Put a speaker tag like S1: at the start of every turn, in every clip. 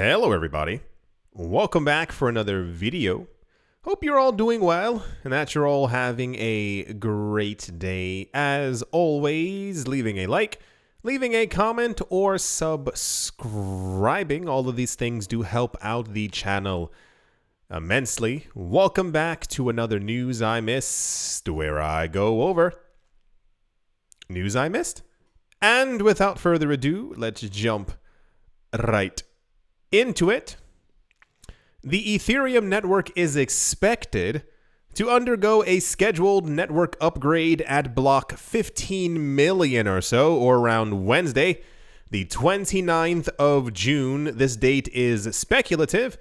S1: Hello everybody, welcome back for another video. Hope you're all doing well and that you're all having a great day. As always, leaving a like, leaving a comment, or subscribing. All of these things do help out the channel immensely. Welcome back to another News I Missed, where I go over news I missed. And without further ado, let's jump right into it. The Ethereum network is expected to undergo a scheduled network upgrade at block 15 million or so, or around Wednesday, the 29th of June. This date is speculative,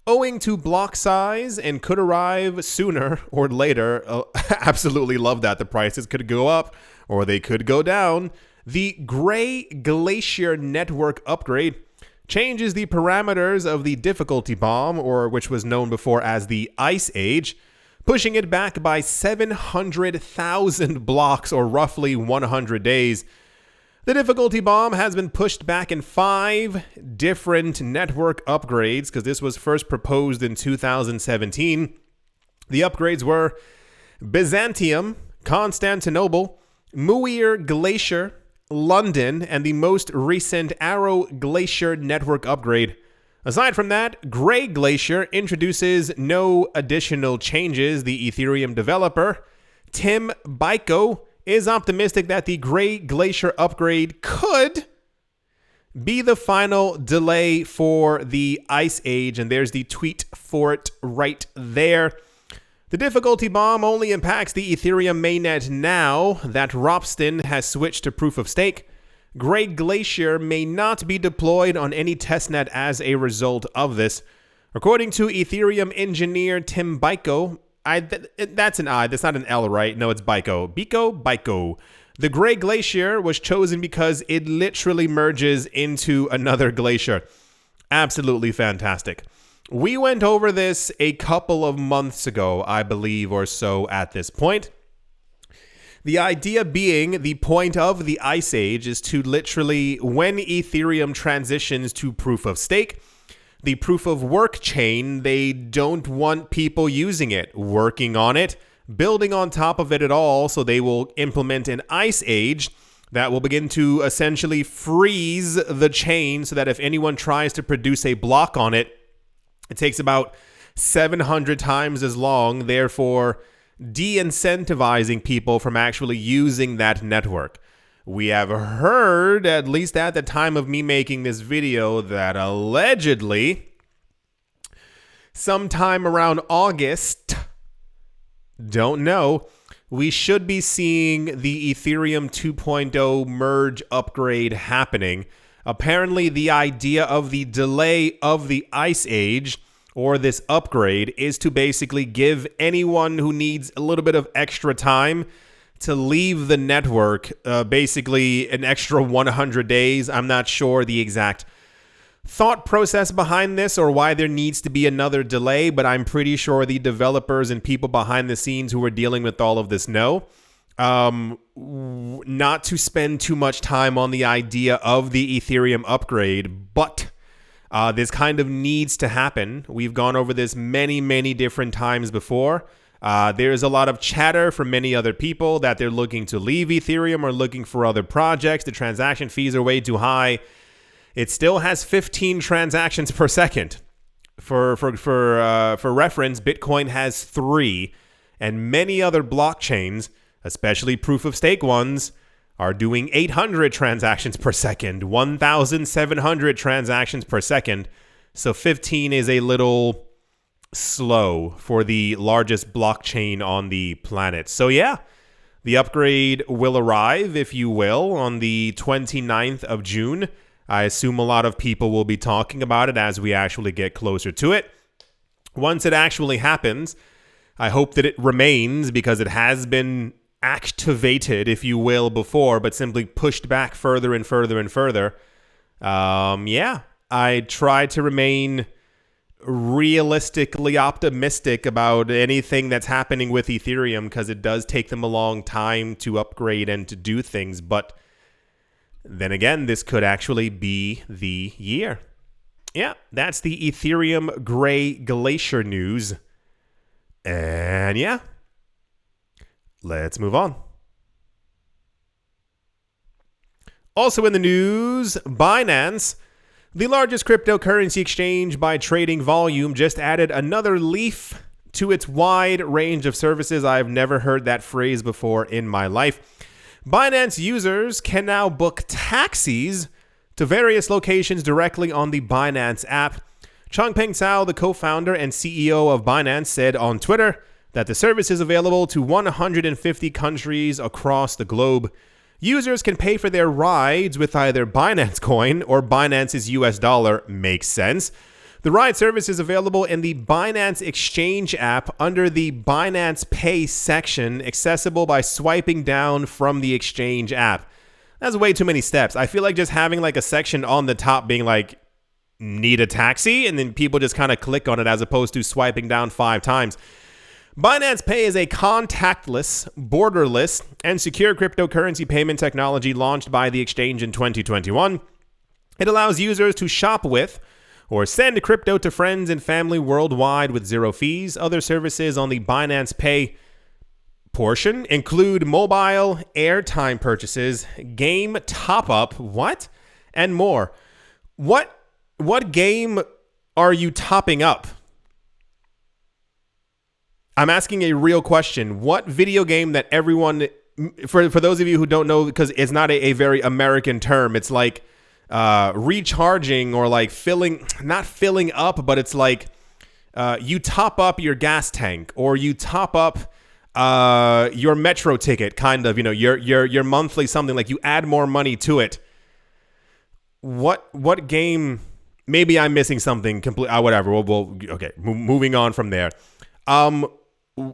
S1: owing to block size, and could arrive sooner or later. Absolutely love that. The prices could go up or they could go down. The Gray Glacier network upgrade changes the parameters of the difficulty bomb, or which was known before as the Ice Age, pushing it back by 700,000 blocks, or roughly 100 days. The difficulty bomb has been pushed back in 5 different network upgrades, because this was first proposed in 2017. The upgrades were Byzantium, Constantinople, Muir Glacier, London, and the most recent Arrow Glacier network upgrade. Aside from that, Gray Glacier introduces no additional changes. The Ethereum developer, Tim Biko, is optimistic that the Gray Glacier upgrade could be the final delay for the Ice Age, and there's the tweet for it right there. The difficulty bomb only impacts the Ethereum mainnet now that Ropsten has switched to proof of stake. Gray Glacier may not be deployed on any testnet as a result of this. According to Ethereum engineer Tim Biko, that's an I, that's not an L, right? No, it's Biko. Biko. The Gray Glacier was chosen because it literally merges into another glacier. Absolutely fantastic. We went over this a couple of months ago, I believe, or so at this point. The idea being the point of the Ice Age is to literally, when Ethereum transitions to proof of stake, the proof of work chain, they don't want people using it, working on it, building on top of it at all, so they will implement an Ice Age that will begin to essentially freeze the chain so that if anyone tries to produce a block on it, it takes about 700 times as long, therefore de-incentivizing people from actually using that network. We have heard, at least at the time of me making this video, that allegedly sometime around August, don't know, we should be seeing the Ethereum 2.0 merge upgrade happening. Apparently, the idea of the delay of the Ice Age, or this upgrade, is to basically give anyone who needs a little bit of extra time to leave the network, basically an extra 100 days. I'm not sure the exact thought process behind this or why there needs to be another delay, but I'm pretty sure the developers and people behind the scenes who are dealing with all of this know. Not to spend too much time on the idea of the Ethereum upgrade, but this kind of needs to happen. We've gone over this many different times before. There's a lot of chatter from many other people that they're looking to leave Ethereum or looking for other projects. The transaction fees are way too high. It still has 15 transactions per second. For reference, Bitcoin has 3, and many other blockchains, especially proof-of-stake ones, are doing 800 transactions per second, 1,700 transactions per second. So 15 is a little slow for the largest blockchain on the planet. So yeah, the upgrade will arrive, if you will, on the 29th of June. I assume a lot of people will be talking about it as we actually get closer to it. Once it actually happens, I hope that it remains, because it has been activated, if you will, before, but simply pushed back further and further and further. Yeah, I try to remain realistically optimistic about anything that's happening with Ethereum, because it does take them a long time to upgrade and to do things. But then again, this could actually be the year. Yeah, that's the Ethereum Gray Glacier news. And yeah, let's move on. Also in the news, Binance, the largest cryptocurrency exchange by trading volume, just added another leaf to its wide range of services. I've never heard that phrase before in my life. Binance users can now book taxis to various locations directly on the Binance app. Changpeng Zhao, the co-founder and CEO of Binance, said on Twitter that the service is available to 150 countries across the globe. Users can pay for their rides with either Binance Coin or Binance's US dollar. Makes sense. The ride service is available in the Binance Exchange app under the Binance Pay section, accessible by swiping down from the Exchange app. That's way too many steps. I feel like just having like a section on the top being like, need a taxi, and then people just kind of click on it as opposed to swiping down 5 times. Binance Pay is a contactless, borderless, and secure cryptocurrency payment technology launched by the exchange in 2021. It allows users to shop with or send crypto to friends and family worldwide with zero fees. Other services on the Binance Pay portion include mobile airtime purchases, game top-up, and more. What game are you topping up? I'm asking a real question. What video game that everyone, for those of you who don't know, because it's not a very American term, it's like recharging or like not filling up, but it's like you top up your gas tank or you top up your metro ticket, kind of, your monthly something, like you add more money to it. What game? Maybe I'm missing something complete. Whatever. Okay. Moving on from there.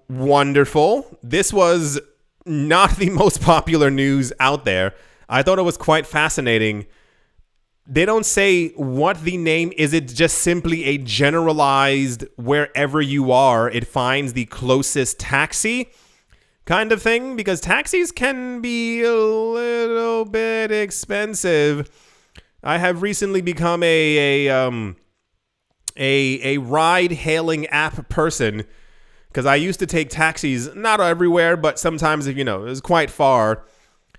S1: Wonderful. This was not the most popular news out there. I thought it was quite fascinating. They don't say what the name is. It just simply a generalized wherever you are, it finds the closest taxi kind of thing, because taxis can be a little bit expensive. I have recently become a ride-hailing app person, because I used to take taxis, not everywhere, but sometimes, if it was quite far.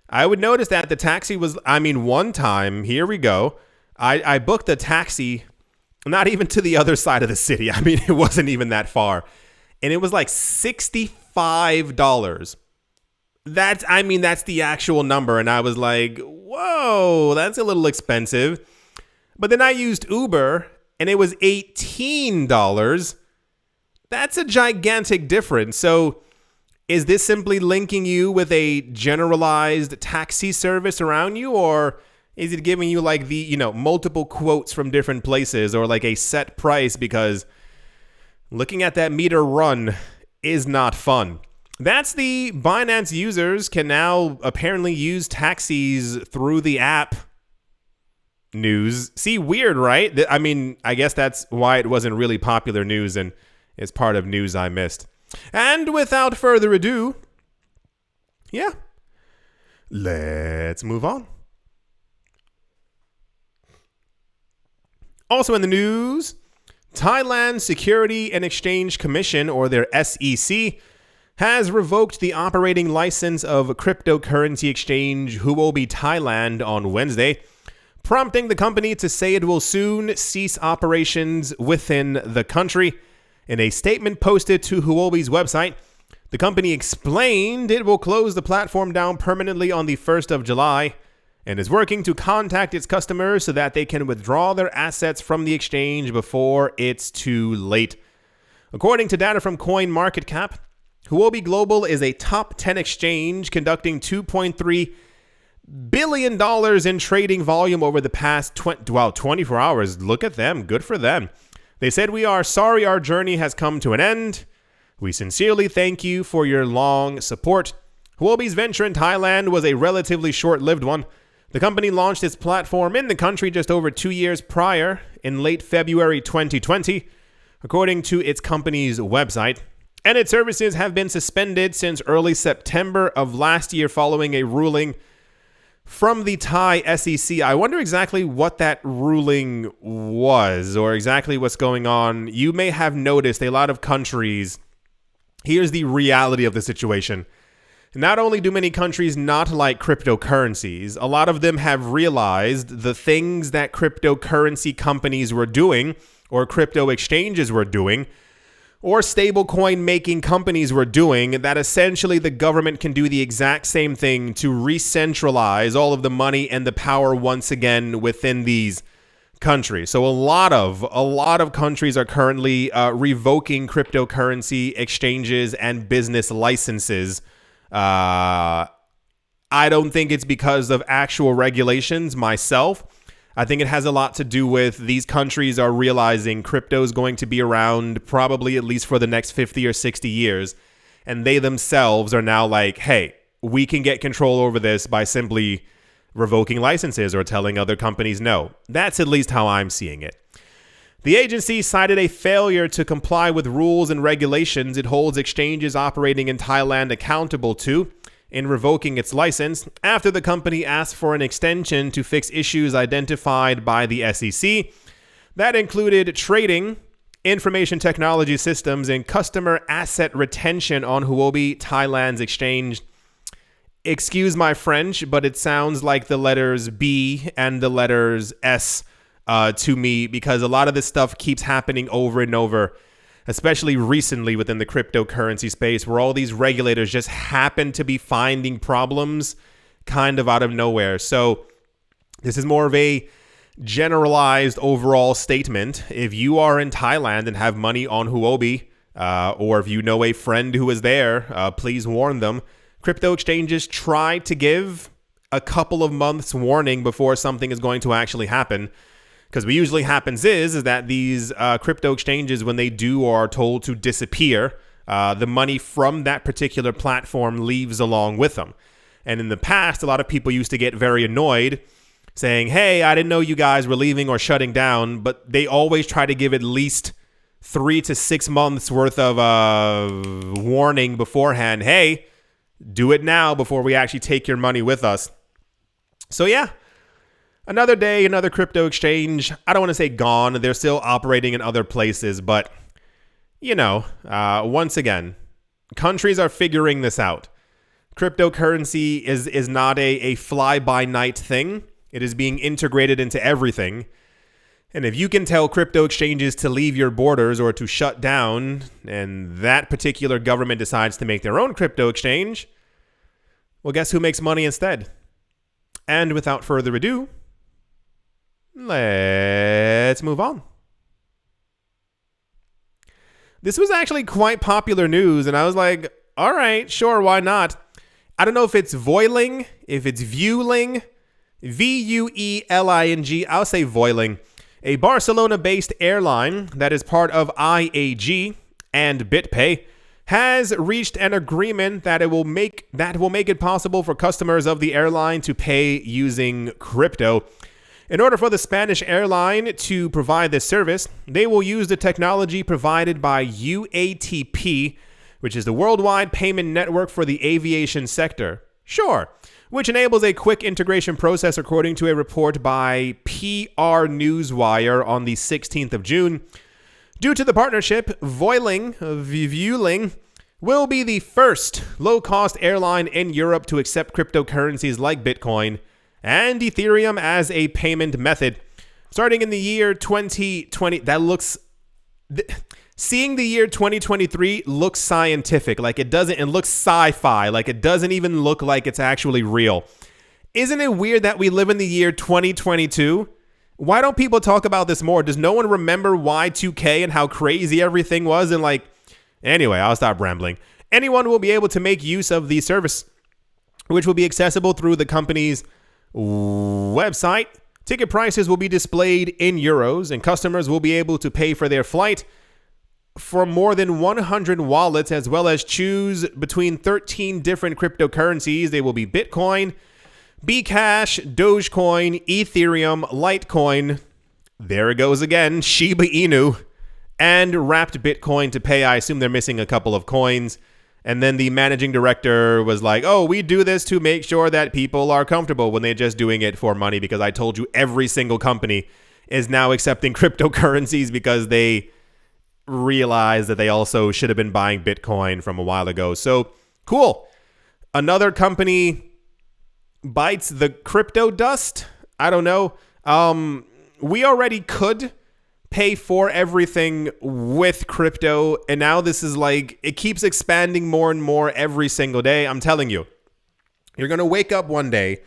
S1: I would notice that the taxi was, one time, here we go, I booked a taxi, not even to the other side of the city. It wasn't even that far. And it was like $65. That's the actual number. And I was like, whoa, that's a little expensive. But then I used Uber, and it was $18. That's a gigantic difference. So is this simply linking you with a generalized taxi service around you, or is it giving you like the, multiple quotes from different places, or like a set price? Because looking at that meter run is not fun. That's the Binance users can now apparently use taxis through the app news. See, weird, right? I guess that's why it wasn't really popular news, and is part of news I missed. And without further ado, let's move on. Also in the news, Thailand Security and Exchange Commission, or their SEC, has revoked the operating license of cryptocurrency exchange Huobi Thailand on Wednesday, prompting the company to say it will soon cease operations within the country. In a statement posted to Huobi's website, the company explained it will close the platform down permanently on the 1st of July and is working to contact its customers so that they can withdraw their assets from the exchange before it's too late. According to data from CoinMarketCap, Huobi Global is a top 10 exchange conducting $2.3 billion in trading volume over the past 24 hours. Look at them. Good for them. They said, "We are sorry our journey has come to an end. We sincerely thank you for your long support." Huobi's venture in Thailand was a relatively short-lived one. The company launched its platform in the country just over 2 years prior, in late February 2020, according to its company's website. And its services have been suspended since early September of last year following a ruling from the Thai SEC. I wonder exactly what that ruling was or exactly what's going on. You may have noticed a lot of countries. Here's the reality of the situation. Not only do many countries not like cryptocurrencies, a lot of them have realized the things that cryptocurrency companies were doing or crypto exchanges were doing or stablecoin making companies were doing, that essentially the government can do the exact same thing to re-centralize all of the money and the power once again within these countries. So a lot of countries are currently revoking cryptocurrency exchanges and business licenses. I don't think it's because of actual regulations myself. I think it has a lot to do with these countries are realizing crypto is going to be around probably at least for the next 50 or 60 years. And they themselves are now like, hey, we can get control over this by simply revoking licenses or telling other companies no. That's at least how I'm seeing it. The agency cited a failure to comply with rules and regulations it holds exchanges operating in Thailand accountable to in revoking its license after the company asked for an extension to fix issues identified by the SEC. That included trading, information technology systems, and customer asset retention on Huobi, Thailand's exchange. Excuse my French, but it sounds like the letters B and the letters S to me, because a lot of this stuff keeps happening over and over, especially recently within the cryptocurrency space, where all these regulators just happen to be finding problems kind of out of nowhere. So this is more of a generalized overall statement. If you are in Thailand and have money on Huobi, or if you know a friend who is there, please warn them. Crypto exchanges try to give a couple of months warning before something is going to actually happen. Because what usually happens is that these crypto exchanges, when they do or are told to disappear, the money from that particular platform leaves along with them. And in the past, a lot of people used to get very annoyed saying, hey, I didn't know you guys were leaving or shutting down. But they always try to give at least 3 to 6 months worth of warning beforehand. Hey, do it now before we actually take your money with us. So yeah. Another day, another crypto exchange. I don't want to say gone. They're still operating in other places. But, once again, countries are figuring this out. Cryptocurrency is not a fly-by-night thing. It is being integrated into everything. And if you can tell crypto exchanges to leave your borders or to shut down, and that particular government decides to make their own crypto exchange, well, guess who makes money instead? And without further ado, let's move on. This was actually quite popular news, and I was like, all right, sure, why not? I don't know if it's Voiling, if it's Vueling, Vueling. I'll say Voiling, a Barcelona-based airline that is part of IAG and BitPay, has reached an agreement that will make it possible for customers of the airline to pay using crypto. In order for the Spanish airline to provide this service, they will use the technology provided by UATP, which is the Worldwide Payment Network for the Aviation Sector. Sure, which enables a quick integration process according to a report by PR Newswire on the 16th of June. Due to the partnership, Vueling will be the first low-cost airline in Europe to accept cryptocurrencies like Bitcoin and Ethereum as a payment method. Starting in the year 2020, seeing the year 2023 looks scientific. It looks sci-fi. It doesn't even look like it's actually real. Isn't it weird that we live in the year 2022? Why don't people talk about this more? Does no one remember Y2K and how crazy everything was? And anyway, I'll stop rambling. Anyone will be able to make use of the service, which will be accessible through the company's website. Ticket prices will be displayed in euros, and customers will be able to pay for their flight from more than 100 wallets, as well as choose between 13 different cryptocurrencies. They will be Bitcoin, Bcash, Dogecoin, Ethereum, Litecoin, there it goes again, Shiba Inu, and wrapped Bitcoin to pay. I assume they're missing a couple of coins. And then the managing director was like, oh, we do this to make sure that people are comfortable when they're just doing it for money, because I told you every single company is now accepting cryptocurrencies because they realize that they also should have been buying Bitcoin from a while ago. So cool. Another company bites the crypto dust. I don't know. We already could pay for everything with crypto, and now this is like, it keeps expanding more and more every single day. I'm telling you, you're gonna wake up one day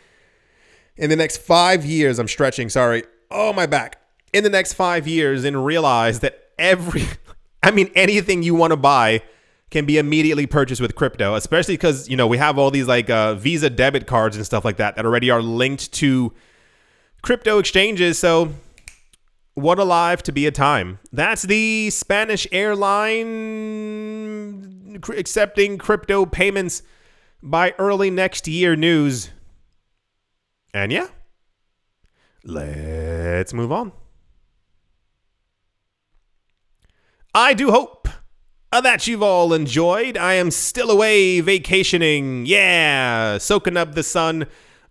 S1: in the next 5 years, I'm stretching, sorry, oh my back, in the next 5 years, and realize that anything you want to buy can be immediately purchased with crypto, especially because, we have all these like Visa debit cards and stuff like that already are linked to crypto exchanges. So what a life to be a time. That's the Spanish airline accepting crypto payments by early next year news. And yeah, let's move on. I do hope that you've all enjoyed. I am still away vacationing. Yeah, soaking up the sun,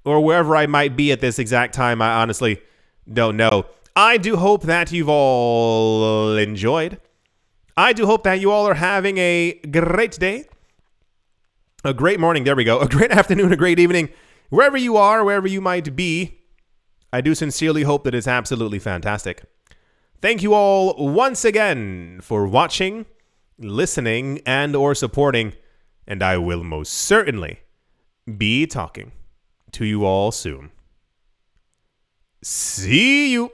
S1: or wherever I might be at this exact time. I honestly don't know. I do hope that you've all enjoyed. I do hope that you all are having a great day, a great morning, there we go, a great afternoon, a great evening, wherever you are, wherever you might be. I do sincerely hope that it's absolutely fantastic. Thank you all once again for watching, listening, and or supporting, and I will most certainly be talking to you all soon. See you.